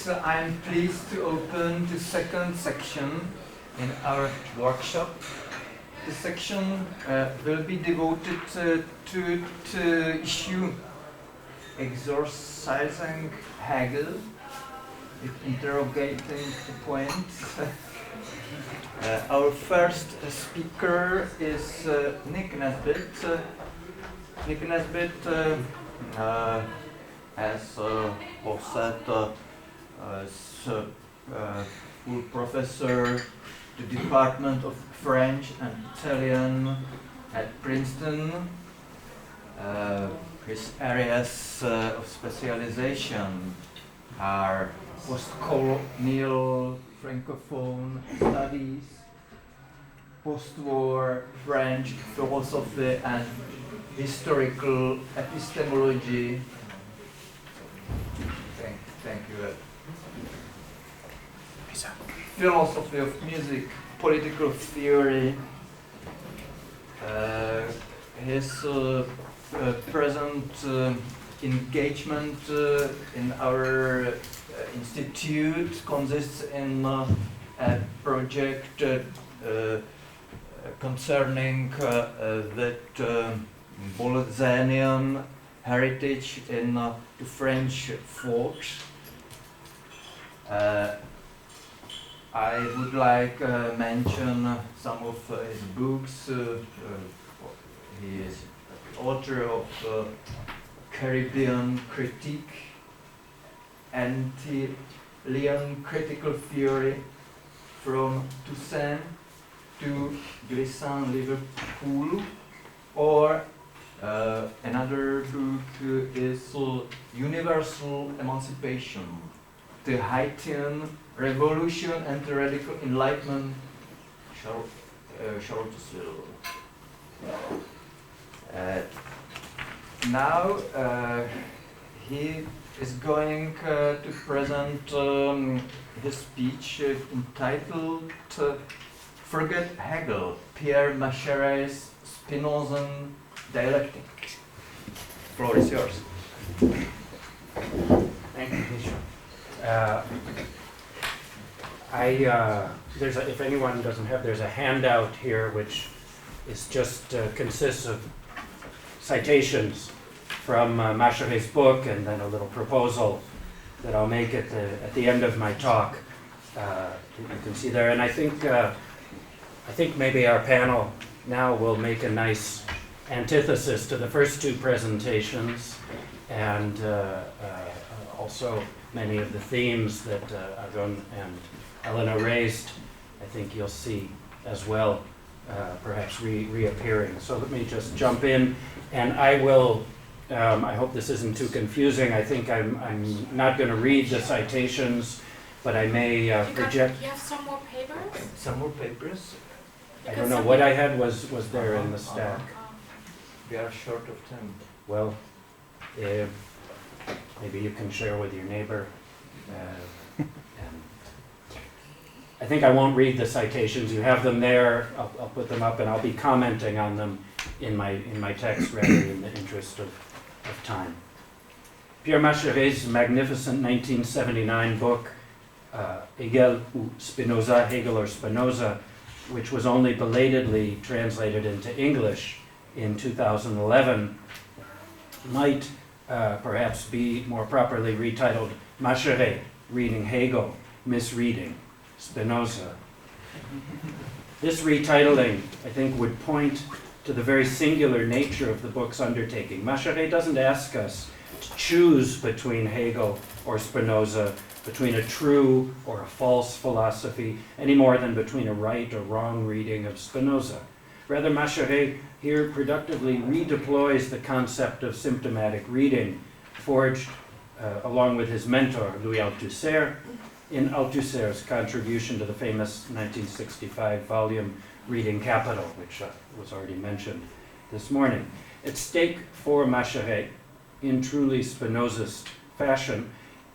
I'm pleased to open the second section in our workshop. The section will be devoted to the issue exorcising Hegel, interrogating the points. Our first speaker is Nick Nesbitt. Nick Nesbitt as offset full professor, the Department of French and Italian at Princeton. His areas of specialization are post-colonial Francophone studies, post-war French philosophy and historical epistemology. Thank you. Philosophy of music, political theory. His present engagement in our institute consists in a project concerning that Bolzanian heritage in the French folk. I would like mention some of his books. He is author of Caribbean Critique, Anti-Lyon Critical Theory, from Toussaint to Glissant Liverpool, or another book is Universal Emancipation, the Haitian Revolution and the Radical Enlightenment, Charlottesville. Now he is going to present his speech entitled Forget Hegel, Pierre Macherey's Spinozan Dialectic. The floor is yours. Thank you. If anyone doesn't have, there's a handout here which is just consists of citations from Macherey's book and then a little proposal that I'll make at the end of my talk. You can see there, and I think maybe our panel now will make a nice antithesis to the first two presentations, and also many of the themes that Alain and Alain raised. I think you'll see as well, perhaps reappearing. So let me just jump in, and I will. I hope this isn't too confusing. I think I'm not going to read the citations, but I may project. You have some more papers? Some more papers? I don't know. What I had was there in the stack. We are short of time. Well, maybe you can share with your neighbor. And I think I won't read the citations. You have them there. I'll put them up, and I'll be commenting on them in my text, rather in the interest of time. Pierre Macherey's magnificent 1979 book, Hegel ou Spinoza, Hegel or Spinoza, which was only belatedly translated into English in 2011, might perhaps be more properly retitled Macherey, Reading Hegel, Misreading Spinoza. This retitling, I think, would point to the very singular nature of the book's undertaking. Macherey doesn't ask us to choose between Hegel or Spinoza, between a true or a false philosophy, any more than between a right or wrong reading of Spinoza. Rather, Macherey here productively redeploys the concept of symptomatic reading, forged along with his mentor, Louis Althusser, in Althusser's contribution to the famous 1965 volume Reading Capital, which was already mentioned this morning. At stake for Macherey, in truly Spinozist fashion,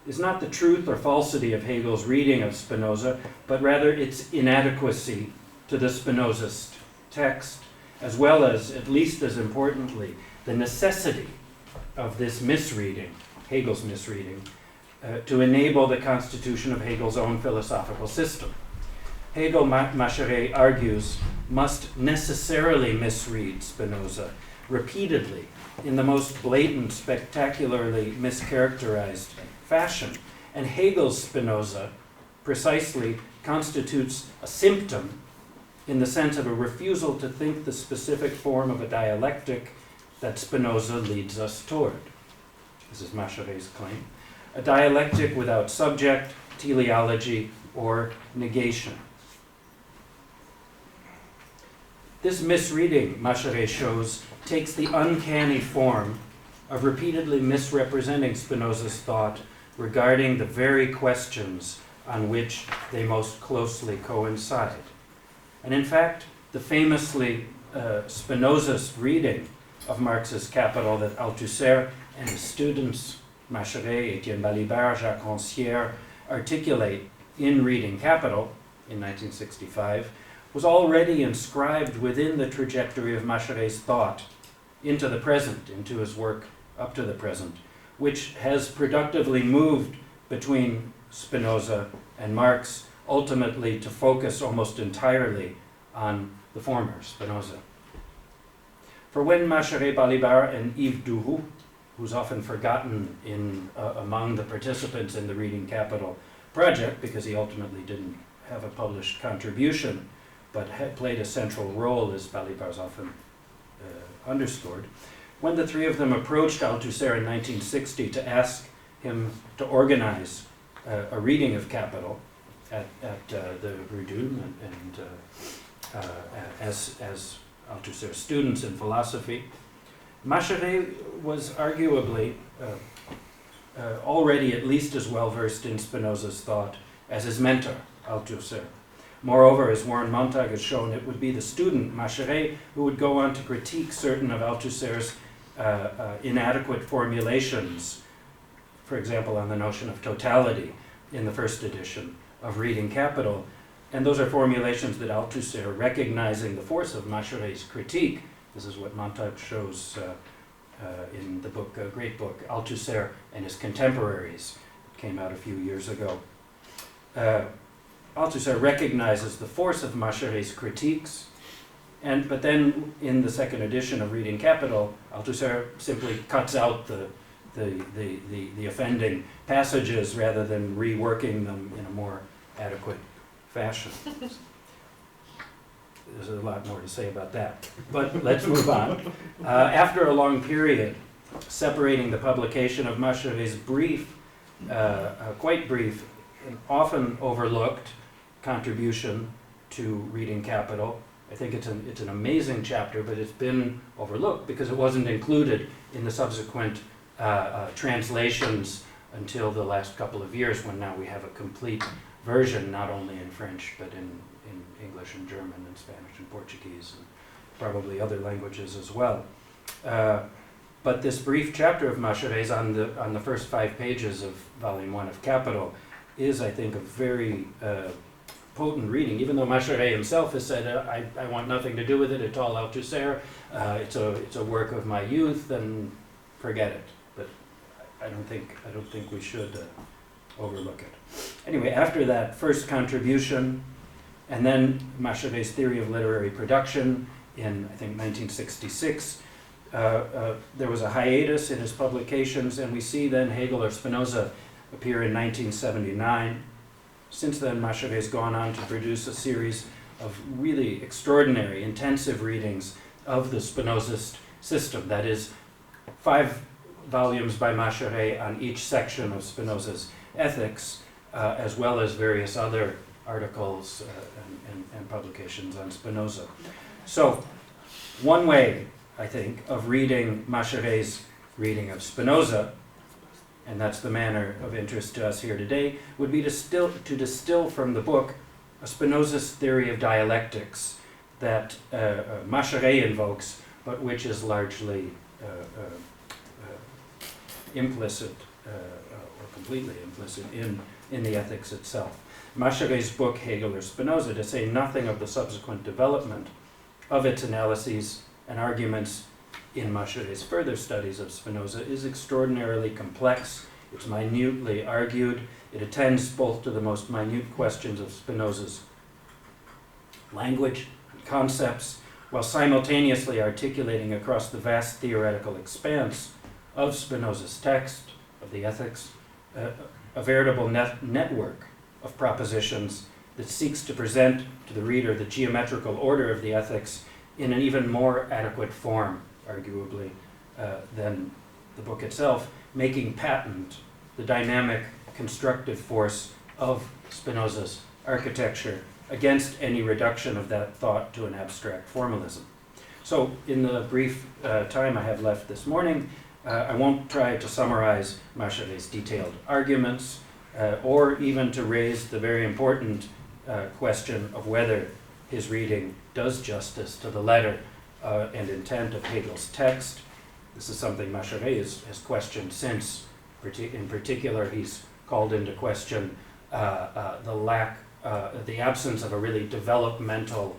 is not the truth or falsity of Hegel's reading of Spinoza, but rather its inadequacy to the Spinozist text, as well as, at least as importantly, the necessity of this misreading, Hegel's misreading, to enable the constitution of Hegel's own philosophical system. Hegel, Macherey argues, must necessarily misread Spinoza repeatedly in the most blatant, spectacularly mischaracterized fashion. And Hegel's Spinoza precisely constitutes a symptom in the sense of a refusal to think the specific form of a dialectic that Spinoza leads us toward. This is Macherey's claim. A dialectic without subject, teleology, or negation. This misreading, Macherey shows, takes the uncanny form of repeatedly misrepresenting Spinoza's thought regarding the very questions on which they most closely coincide. And in fact, the famously Spinozist reading of Marx's Capital that Althusser and his students, Macherey, Etienne Balibar, Jacques Rancière, articulate in Reading Capital in 1965, was already inscribed within the trajectory of Macherey's thought into the present, into his work up to the present, which has productively moved between Spinoza and Marx, ultimately to focus almost entirely on the former, Spinoza. For when Macherey, Balibar, and Yves Duroux, who's often forgotten among the participants in the Reading Capital project, because he ultimately didn't have a published contribution, but had played a central role, as Balibar's often underscored. When the three of them approached Althusser in 1960 to ask him to organize a reading of Capital at the Verdun and as Althusser's students in philosophy, Macherey was arguably already at least as well versed in Spinoza's thought as his mentor, Althusser. Moreover, as Warren Montag has shown, it would be the student, Macherey, who would go on to critique certain of Althusser's inadequate formulations, for example, on the notion of totality in the first edition of Reading Capital. And those are formulations that Althusser, recognizing the force of Macherey's critique, this is what Montag shows in the book, a great book, Althusser and His Contemporaries, it came out a few years ago. Althusser recognizes the force of Macherey's critiques, but then in the second edition of Reading Capital, Althusser simply cuts out the offending passages rather than reworking them in a more adequate fashion. There's a lot more to say about that, but let's move on. After a long period separating the publication of Macherey's brief, quite brief, and often overlooked contribution to Reading Capital, I think it's an amazing chapter, but it's been overlooked because it wasn't included in the subsequent translations until the last couple of years, when now we have a complete version, not only in French, but in English and German and Spanish and Portuguese and probably other languages as well. But this brief chapter of Macherey's on the first 5 pages of Volume 1 of Capital is, I think, a very potent reading, even though Macherey himself has said, I want nothing to do with it, it's all Althusser, it's a work of my youth, and forget it. But I don't think we should overlook it. Anyway, after that first contribution, and then Macherey's Theory of Literary Production in, I think, 1966, there was a hiatus in his publications, and we see then Hegel or Spinoza appear in 1979. Since then, Macherey has gone on to produce a series of really extraordinary, intensive readings of the Spinozist system. That is, 5 volumes by Macherey on each section of Spinoza's ethics, as well as various other articles and publications on Spinoza. So, one way, I think, of reading Macherey's reading of Spinoza, and that's the manner of interest to us here today, would be to distill from the book a Spinozist theory of dialectics that Macherey invokes, but which is largely implicit, or completely implicit, in the ethics itself. Macherey's book, Hegel or Spinoza, to say nothing of the subsequent development of its analyses and arguments in Macherey's further studies of Spinoza, is extraordinarily complex. It's minutely argued. It attends both to the most minute questions of Spinoza's language and concepts, while simultaneously articulating across the vast theoretical expanse of Spinoza's text, of the Ethics, a veritable network of propositions that seeks to present to the reader the geometrical order of the Ethics in an even more adequate form, arguably, than the book itself, making patent the dynamic, constructive force of Spinoza's architecture against any reduction of that thought to an abstract formalism. So, in the brief time I have left this morning, I won't try to summarize Macherey's detailed arguments, or even to raise the very important question of whether his reading does justice to the letter and intent of Hegel's text. This is something Macherey has questioned since. In particular, he's called into question the absence of a really developmental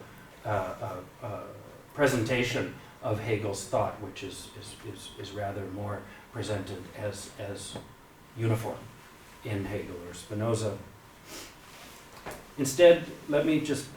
presentation of Hegel's thought, which is rather more presented as uniform in Hegel or Spinoza. Instead, let me just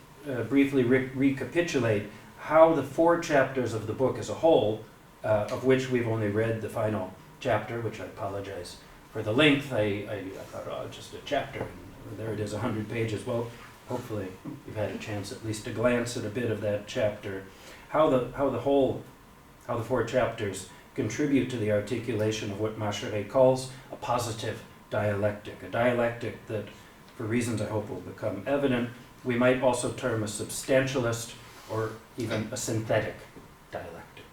briefly recapitulate how the 4 chapters of the book as a whole, of which we've only read the final chapter, which I apologize for the length. I thought, oh, just a chapter, and there it is, 100 pages. Well, hopefully you've had a chance at least to glance at a bit of that chapter. How the 4 chapters contribute to the articulation of what Macherey calls a positive dialectic, a dialectic that, for reasons I hope will become evident, we might also term a substantialist or even a synthetic dialectic.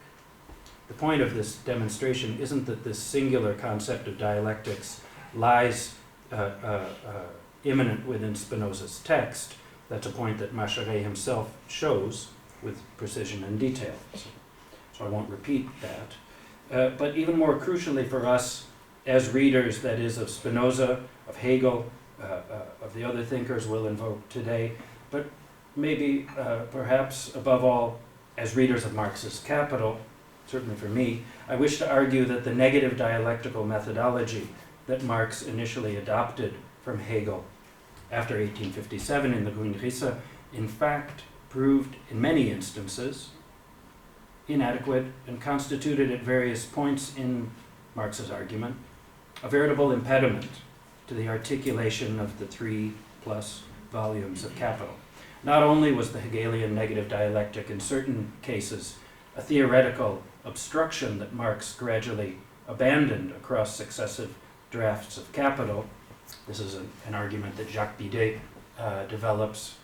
The point of this demonstration isn't that this singular concept of dialectics lies immanent within Spinoza's text. That's a point that Macherey himself shows with precision and detail. So I won't repeat that. But even more crucially for us as readers, that is, of Spinoza, of Hegel, of the other thinkers we'll invoke today, but maybe perhaps above all as readers of Marx's Capital, certainly for me, I wish to argue that the negative dialectical methodology that Marx initially adopted from Hegel after 1857 in the Grundrisse, in fact, proved in many instances inadequate and constituted at various points in Marx's argument a veritable impediment to the articulation of the 3+ volumes of Capital. Not only was the Hegelian negative dialectic in certain cases a theoretical obstruction that Marx gradually abandoned across successive drafts of Capital. This is an argument that Jacques Bidet develops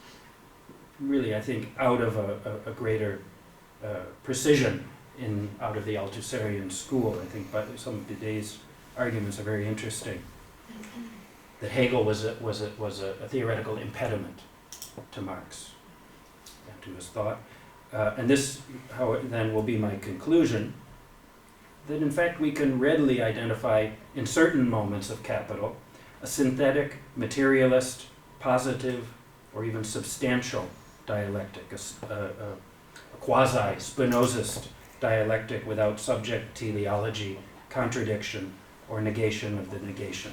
really, I think, out of a greater precision out of the Althusserian school. I think some of Bidet's arguments are very interesting. That Hegel was a theoretical impediment to Marx and to his thought. And this, then, will be my conclusion, that in fact we can readily identify in certain moments of Capital a synthetic, materialist, positive, or even substantial dialectic, a quasi-Spinozist dialectic without subject teleology, contradiction, or negation of the negation.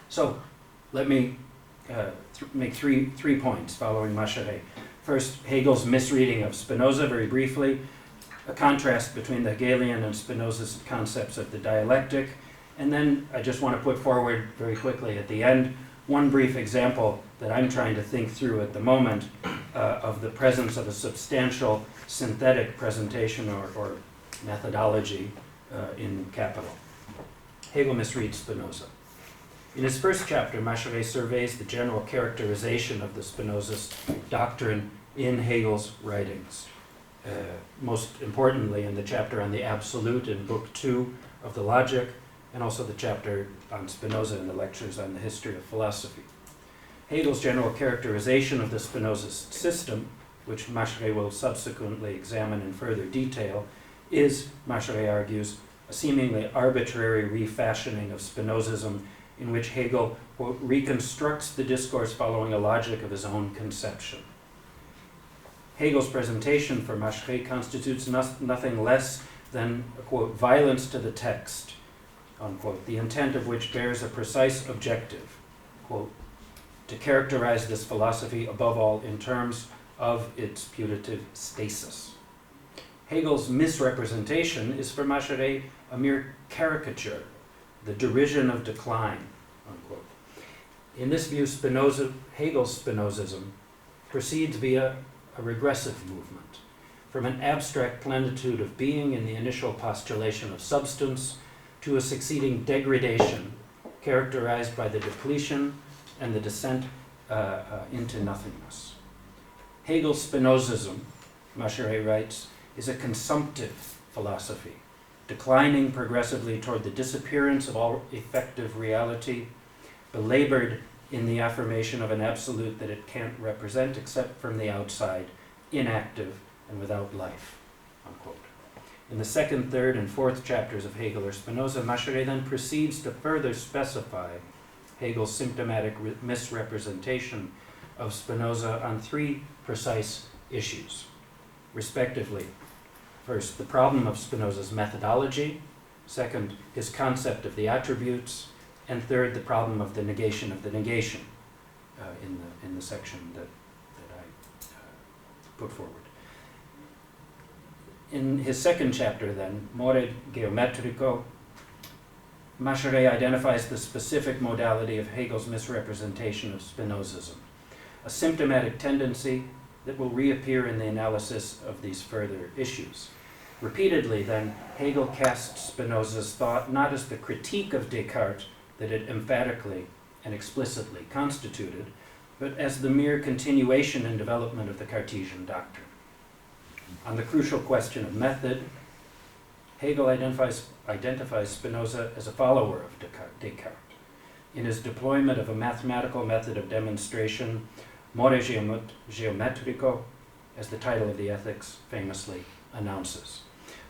So, let me make three points following Macherey. First, Hegel's misreading of Spinoza, very briefly, a contrast between the Hegelian and Spinozist concepts of the dialectic, and then I just want to put forward very quickly at the end one brief example that I'm trying to think through at the moment of the presence of a substantial synthetic presentation or methodology in Capital. Hegel misreads Spinoza. In his first chapter, Macherey surveys the general characterization of the Spinozist doctrine in Hegel's writings. Most importantly, in the chapter on the absolute in Book 2 of the Logic, and also the chapter on Spinoza in the lectures on the history of philosophy. Hegel's general characterization of the Spinozist system, which Macherey will subsequently examine in further detail, is, Macherey argues, a seemingly arbitrary refashioning of Spinozism in which Hegel, quote, reconstructs the discourse following a logic of his own conception. Hegel's presentation for Macherey constitutes nothing less than a, quote, violence to the text, unquote, the intent of which bears a precise objective, quote, to characterize this philosophy above all in terms of its putative stasis. Hegel's misrepresentation is for Macherey a mere caricature, the derision of decline, unquote. In this view, Hegel's Spinozism proceeds via a regressive movement, from an abstract plenitude of being in the initial postulation of substance to a succeeding degradation characterized by the depletion and the descent into nothingness. Hegel's Spinozism, Macherey writes, is a consumptive philosophy, declining progressively toward the disappearance of all effective reality, belabored in the affirmation of an absolute that it can't represent except from the outside, inactive and without life, unquote. In the second, third, and fourth chapters of Hegel or Spinoza, Macherey then proceeds to further specify Hegel's symptomatic misrepresentation of Spinoza on three precise issues, respectively. First, the problem of Spinoza's methodology. Second, his concept of the attributes. And third, the problem of the negation in the section that I put forward. In his second chapter, then, More Geometrico, Macherey identifies the specific modality of Hegel's misrepresentation of Spinozism, a symptomatic tendency that will reappear in the analysis of these further issues. Repeatedly, then, Hegel casts Spinoza's thought not as the critique of Descartes that it emphatically and explicitly constituted, but as the mere continuation and development of the Cartesian doctrine. On the crucial question of method, Hegel identifies Spinoza as a follower of Descartes. In his deployment of a mathematical method of demonstration, More Geometrico, as the title of the Ethics famously announces.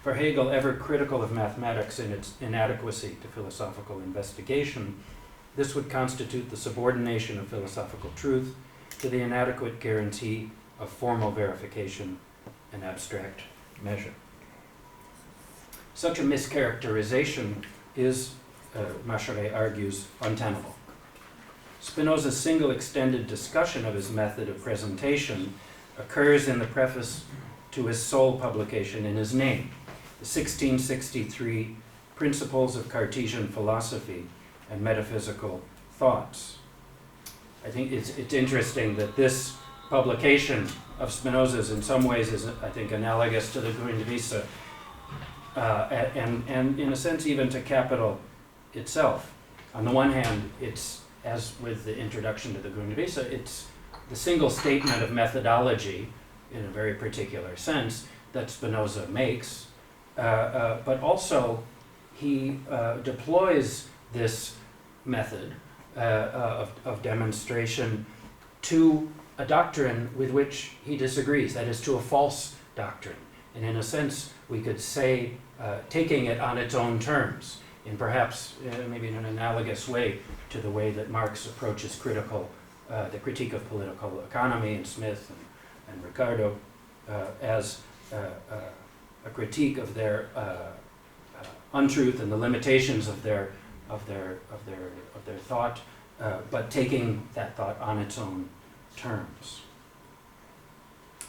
For Hegel, ever critical of mathematics in its inadequacy to philosophical investigation, this would constitute the subordination of philosophical truth to the inadequate guarantee of formal verification and abstract measure. Such a mischaracterization is, Macherey argues, untenable. Spinoza's single extended discussion of his method of presentation occurs in the preface to his sole publication in his name, the 1663 Principles of Cartesian Philosophy and Metaphysical Thoughts. I think it's interesting that this publication of Spinoza's in some ways is, I think, analogous to the Grundrisse, and in a sense even to Capital itself. On the one hand, it's, as with the introduction to the Grundrisse, it's the single statement of methodology in a very particular sense that Spinoza makes, but also he deploys this method of demonstration to a doctrine with which he disagrees, that is, to a false doctrine. And in a sense, we could say, taking it on its own terms, in perhaps maybe in an analogous way to the way that Marx approaches the critique of political economy in Smith and Ricardo, as a critique of their untruth and the limitations of their thought, but taking that thought on its own terms.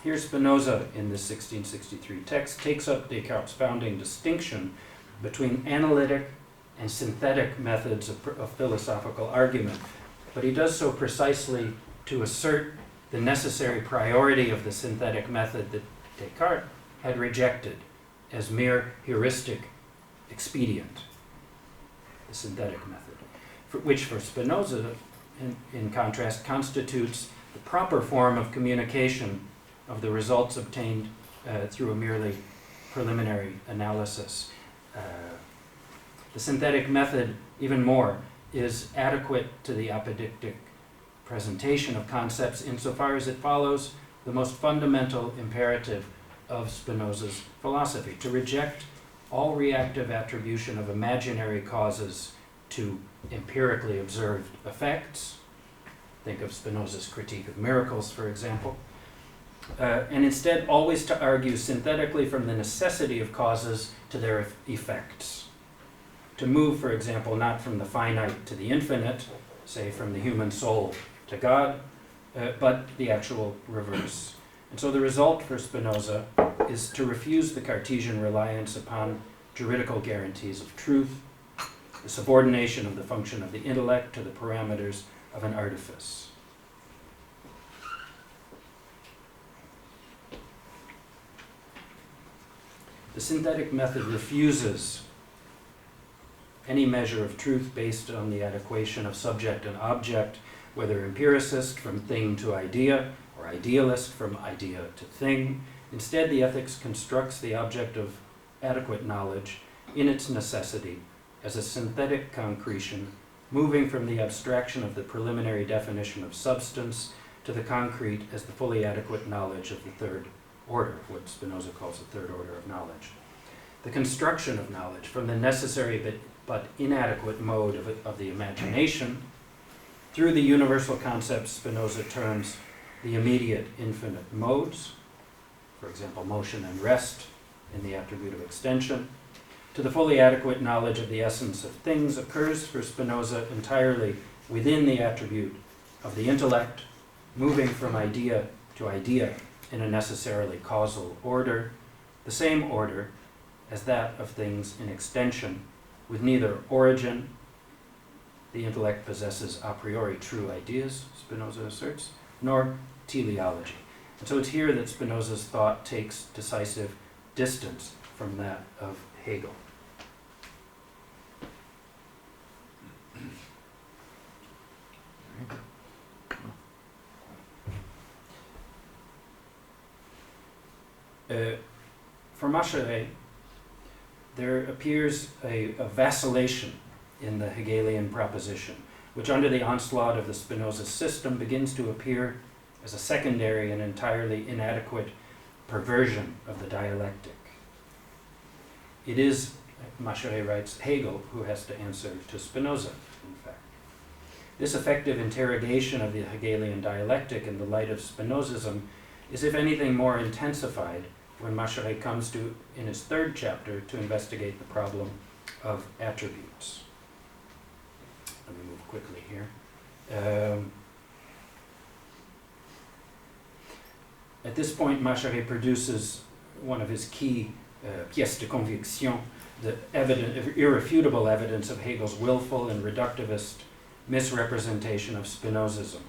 Here Spinoza, in this 1663 text, takes up Descartes' founding distinction between analytic and synthetic methods of philosophical argument, but he does so precisely to assert the necessary priority of the synthetic method that Descartes had rejected as mere heuristic expedient, the synthetic method, which for Spinoza, in contrast, constitutes the proper form of communication of the results obtained through a merely preliminary analysis. The synthetic method, even more, is adequate to the apodictic presentation of concepts insofar as it follows the most fundamental imperative of Spinoza's philosophy, to reject all reactive attribution of imaginary causes to empirically observed effects. Think of Spinoza's critique of miracles, for example. And instead always to argue synthetically from the necessity of causes to their effects, to move, for example, not from the finite to the infinite, say from the human soul to God, but the actual reverse. And so the result for Spinoza is to refuse the Cartesian reliance upon juridical guarantees of truth, the subordination of the function of the intellect to the parameters of an artifice. The synthetic method refuses any measure of truth based on the adequation of subject and object, whether empiricist from thing to idea, or idealist from idea to thing. Instead, the ethics constructs the object of adequate knowledge in its necessity as a synthetic concretion, moving from the abstraction of the preliminary definition of substance to the concrete as the fully adequate knowledge of the third order, what Spinoza calls the third order of knowledge. The construction of knowledge from the necessary but inadequate mode of the imagination through the universal concepts Spinoza terms the immediate infinite modes, for example, motion and rest in the attribute of extension, to the fully adequate knowledge of the essence of things occurs for Spinoza entirely within the attribute of the intellect, moving from idea to idea in a necessarily causal order, the same order as that of things in extension, with neither origin, the intellect possesses a priori true ideas, Spinoza asserts, nor teleology. And so it's here that Spinoza's thought takes decisive distance from that of Hegel. For Macherey, there appears a vacillation in the Hegelian proposition, which under the onslaught of the Spinoza system begins to appear as a secondary and entirely inadequate perversion of the dialectic. It is, Macherey writes, Hegel who has to answer to Spinoza, in fact. This effective interrogation of the Hegelian dialectic in the light of Spinozism is, if anything, more intensified when Macherey comes to, in his third chapter, to investigate the problem of attributes. Let me move quickly here. At this point, Macherey produces one of his key pièces de conviction, the irrefutable evidence of Hegel's willful and reductivist misrepresentation of Spinozism.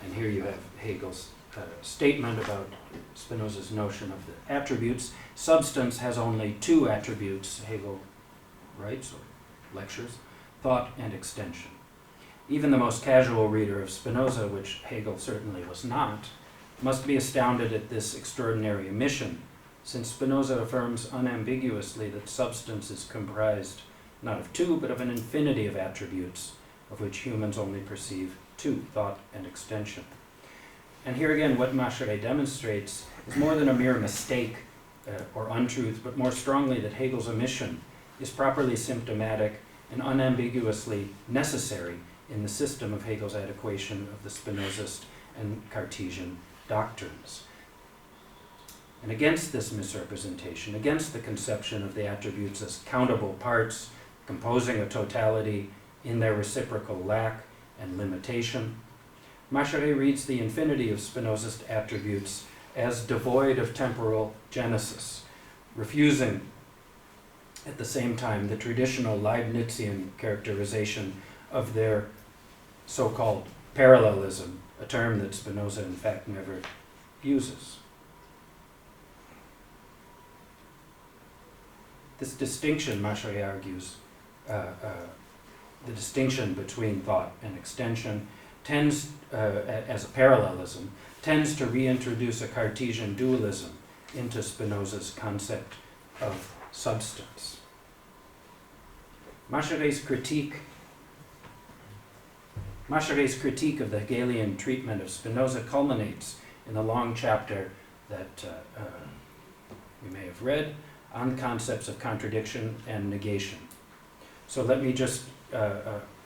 And here you have Hegel's statement about Spinoza's notion of the attributes. Substance has only two attributes, Hegel writes or lectures, thought and extension. Even the most casual reader of Spinoza, which Hegel certainly was not, must be astounded at this extraordinary omission, since Spinoza affirms unambiguously that substance is comprised not of two, but of an infinity of attributes, of which humans only perceive two, thought and extension. And here again, what Macherey demonstrates is more than a mere mistake or untruth, but more strongly that Hegel's omission is properly symptomatic and unambiguously necessary in the system of Hegel's adequation of the Spinozist and Cartesian doctrines. And against this misrepresentation, against the conception of the attributes as countable parts composing a totality in their reciprocal lack and limitation, Macherey reads the infinity of Spinozist attributes as devoid of temporal genesis, refusing at the same time the traditional Leibnizian characterization of their so-called parallelism, a term that Spinoza in fact never uses. This distinction, Macherey argues, the distinction between thought and extension tends, as a parallelism, tends to reintroduce a Cartesian dualism into Spinoza's concept of substance. Macherey's critique of the Hegelian treatment of Spinoza culminates in the long chapter that we may have read on concepts of contradiction and negation. So let me just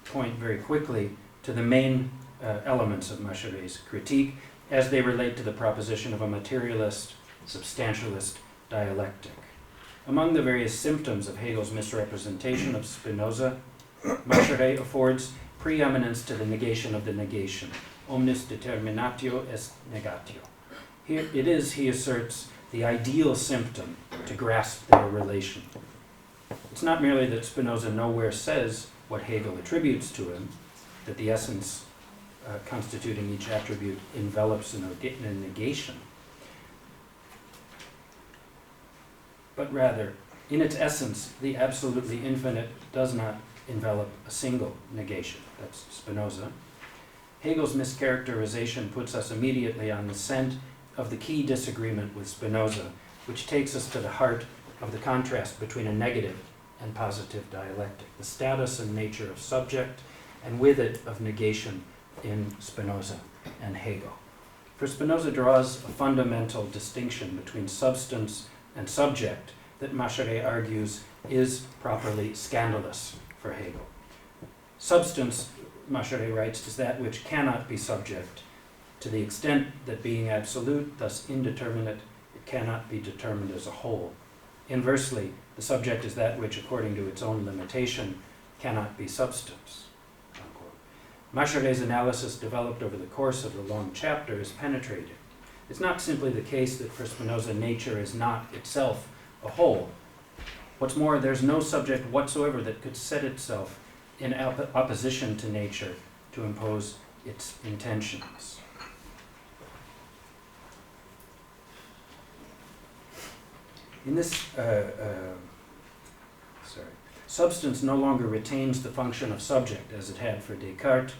point very quickly to the main elements of Machereys critique as they relate to the proposition of a materialist, substantialist dialectic. Among the various symptoms of Hegel's misrepresentation of Spinoza, Macherey affords preeminence to the negation of the negation, omnis determinatio est negatio. Here it is, he asserts, the ideal symptom to grasp their relation. It's not merely that Spinoza nowhere says what Hegel attributes to him, that the essence constituting each attribute envelops a negation, but rather, in its essence, the absolutely infinite does not envelop a single negation. That's Spinoza. Hegel's mischaracterization puts us immediately on the scent of the key disagreement with Spinoza, which takes us to the heart of the contrast between a negative and positive dialectic, the status and nature of subject, and with it of negation in Spinoza and Hegel. For Spinoza draws a fundamental distinction between substance and subject that Macherey argues is properly scandalous for Hegel. Substance, Macherey writes, is that which cannot be subject to the extent that being absolute, thus indeterminate, it cannot be determined as a whole. Inversely, the subject is that which, according to its own limitation, cannot be substance. Unquote. Macherey's analysis, developed over the course of the long chapter, is penetrating. It's not simply the case that for Spinoza nature is not itself a whole. What's more, there's no subject whatsoever that could set itself in opposition to nature to impose its intentions. In this, substance no longer retains the function of subject as it had for Descartes,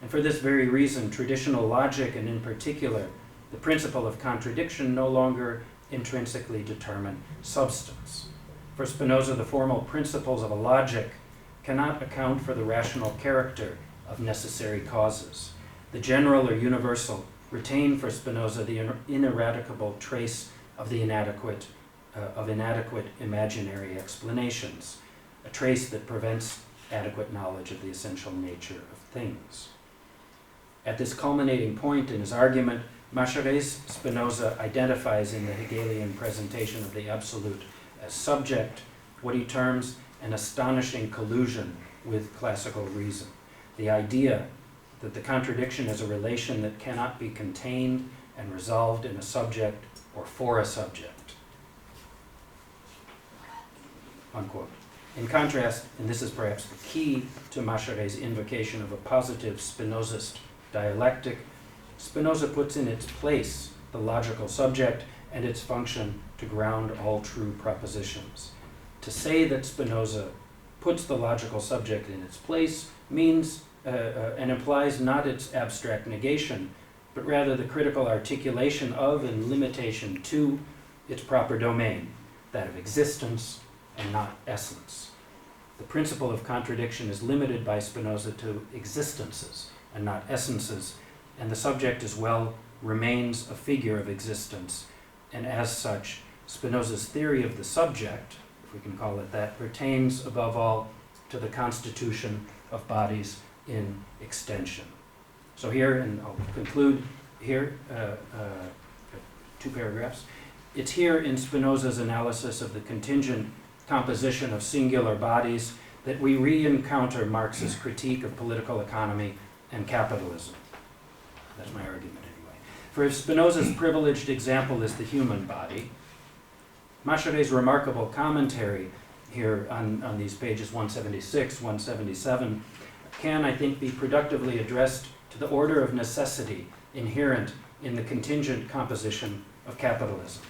and for this very reason, traditional logic, and in particular, the principle of contradiction, no longer intrinsically determine substance. For Spinoza, the formal principles of a logic cannot account for the rational character of necessary causes. The general or universal retain for Spinoza the ineradicable trace of the inadequate imaginary explanations, a trace that prevents adequate knowledge of the essential nature of things. At this culminating point in his argument, Macherey's Spinoza identifies in the Hegelian presentation of the absolute as subject what he terms an astonishing collusion with classical reason, the idea that the contradiction is a relation that cannot be contained and resolved in a subject or for a subject. Unquote. In contrast, and this is perhaps the key to Macherey's invocation of a positive Spinozist dialectic, Spinoza puts in its place the logical subject and its function to ground all true propositions. To say that Spinoza puts the logical subject in its place means and implies not its abstract negation, but rather the critical articulation of and limitation to its proper domain, that of existence and not essence. The principle of contradiction is limited by Spinoza to existences and not essences, and the subject as well remains a figure of existence, and as such, Spinoza's theory of the subject, if we can call it that, pertains above all to the constitution of bodies in extension. So here, and I'll conclude here, 2 paragraphs. It's here in Spinoza's analysis of the contingent composition of singular bodies that we re-encounter Marx's critique of political economy and capitalism. That's my argument anyway. For if Spinoza's privileged example is the human body, Macherey's remarkable commentary here on these pages 176, 177, can, I think, be productively addressed to the order of necessity inherent in the contingent composition of capitalism.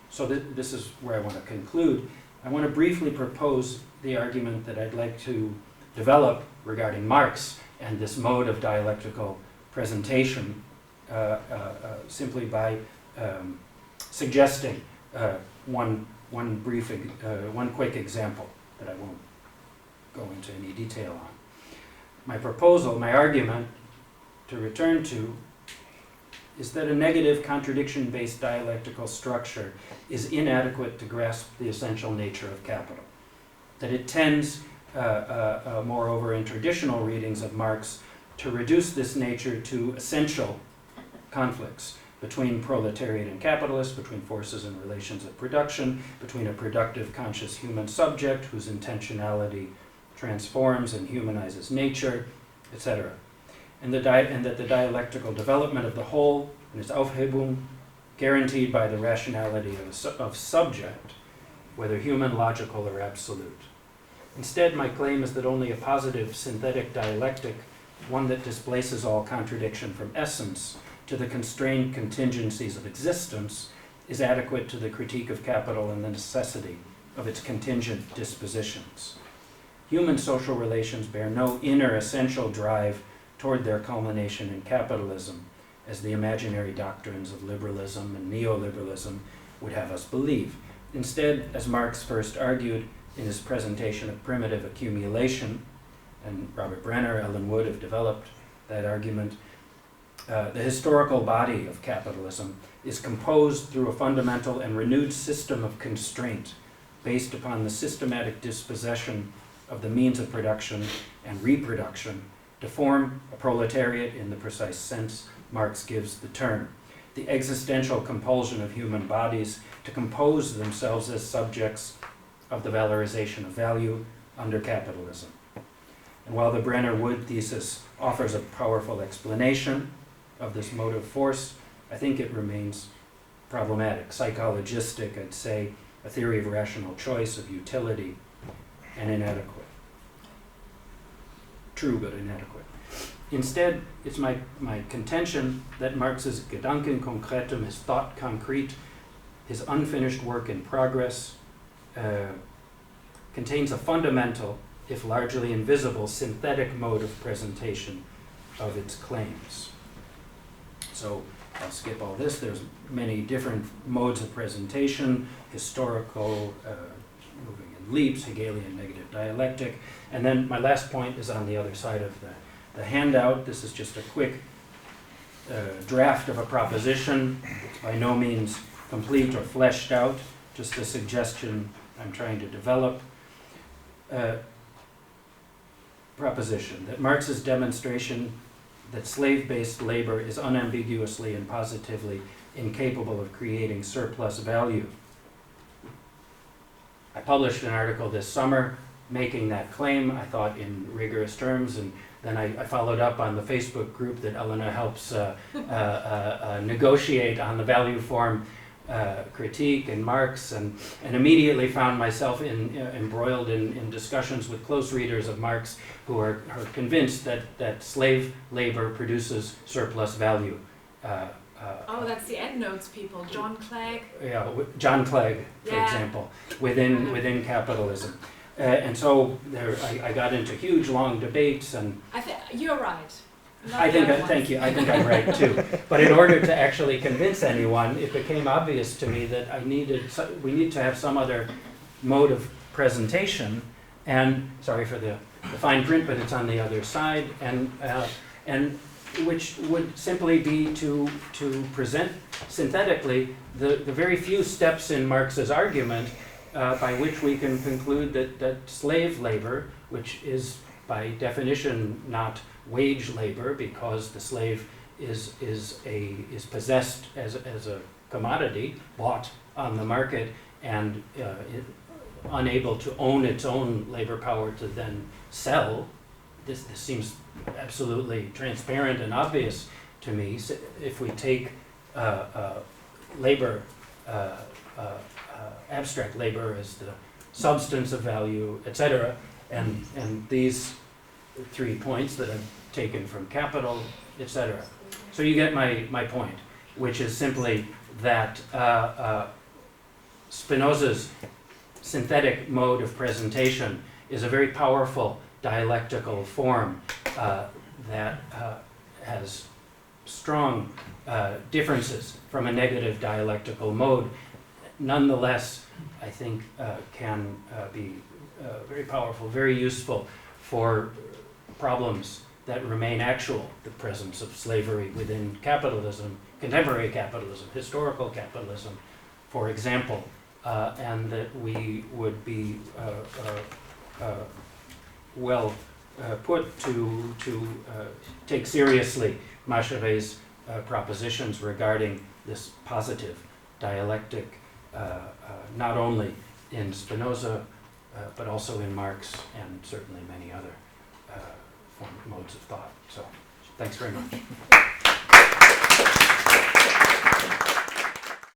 So this is where I want to conclude. I want to briefly propose the argument that I'd like to develop regarding Marx and this mode of dialectical presentation simply by suggesting one quick example that I won't go into any detail on. My proposal, my argument to return to, is that a negative contradiction-based dialectical structure is inadequate to grasp the essential nature of capital, that it tends moreover, in traditional readings of Marx, to reduce this nature to essential conflicts between proletariat and capitalist, between forces and relations of production, between a productive conscious human subject whose intentionality transforms and humanizes nature, etc. And that the dialectical development of the whole and its Aufhebung, guaranteed by the rationality of subject, whether human, logical, or absolute. Instead, my claim is that only a positive synthetic dialectic, one that displaces all contradiction from essence to the constrained contingencies of existence, is adequate to the critique of capital and the necessity of its contingent dispositions. Human social relations bear no inner essential drive toward their culmination in capitalism, as the imaginary doctrines of liberalism and neoliberalism would have us believe. Instead, as Marx first argued in his presentation of primitive accumulation, and Robert Brenner, Ellen Wood have developed that argument, the historical body of capitalism is composed through a fundamental and renewed system of constraint based upon the systematic dispossession of the means of production and reproduction to form a proletariat in the precise sense Marx gives the term. The existential compulsion of human bodies to compose themselves as subjects of the valorization of value under capitalism. And while the Brenner-Wood thesis offers a powerful explanation of this motive force, I think it remains problematic, psychologistic, I'd say, a theory of rational choice, of utility, and inadequate. True, but inadequate. Instead, it's my contention that Marx's Gedanken Konkretum, his thought concrete, his unfinished work in progress, contains a fundamental, if largely invisible, synthetic mode of presentation of its claims. So I'll skip all this. There's many different modes of presentation, historical, moving in leaps, Hegelian negative dialectic. And then my last point is on the other side of the handout. This is just a quick draft of a proposition. It's by no means complete or fleshed out, just a suggestion I'm trying to develop. Proposition that Marx's demonstration that slave-based labor is unambiguously and positively incapable of creating surplus value. I published an article this summer making that claim, I thought in rigorous terms, and then I followed up on the Facebook group that Alain helps negotiate on the value form critique and Marx, and immediately found myself embroiled in discussions with close readers of Marx who are convinced that slave labor produces surplus value. That's the endnotes people, John Clegg. Yeah, John Clegg, for example, within capitalism. And so I got into huge, long debates, and you're right. Thank you. I think I'm right too. But in order to actually convince anyone, it became obvious to me that we need to have some other mode of presentation. And sorry for the fine print, but it's on the other side. And which would simply be to present synthetically the very few steps in Marx's argument by which we can conclude that slave labor, which is by definition not wage labor, because the slave is possessed as a commodity bought on the market and unable to own its own labor power to then sell. This seems absolutely transparent and obvious to me. So if we take labor, abstract labor as the substance of value, etc., and these 3 points that I've taken from Capital, etc. So you get my point, which is simply that Spinoza's synthetic mode of presentation is a very powerful dialectical form that has strong differences from a negative dialectical mode. Nonetheless, I think can be very powerful, very useful for problems that remain actual, the presence of slavery within capitalism, contemporary capitalism, historical capitalism, for example, and that we would be well put to take seriously Macherey's propositions regarding this positive dialectic, not only in Spinoza, but also in Marx and certainly many other modes of thought. So, thanks very much.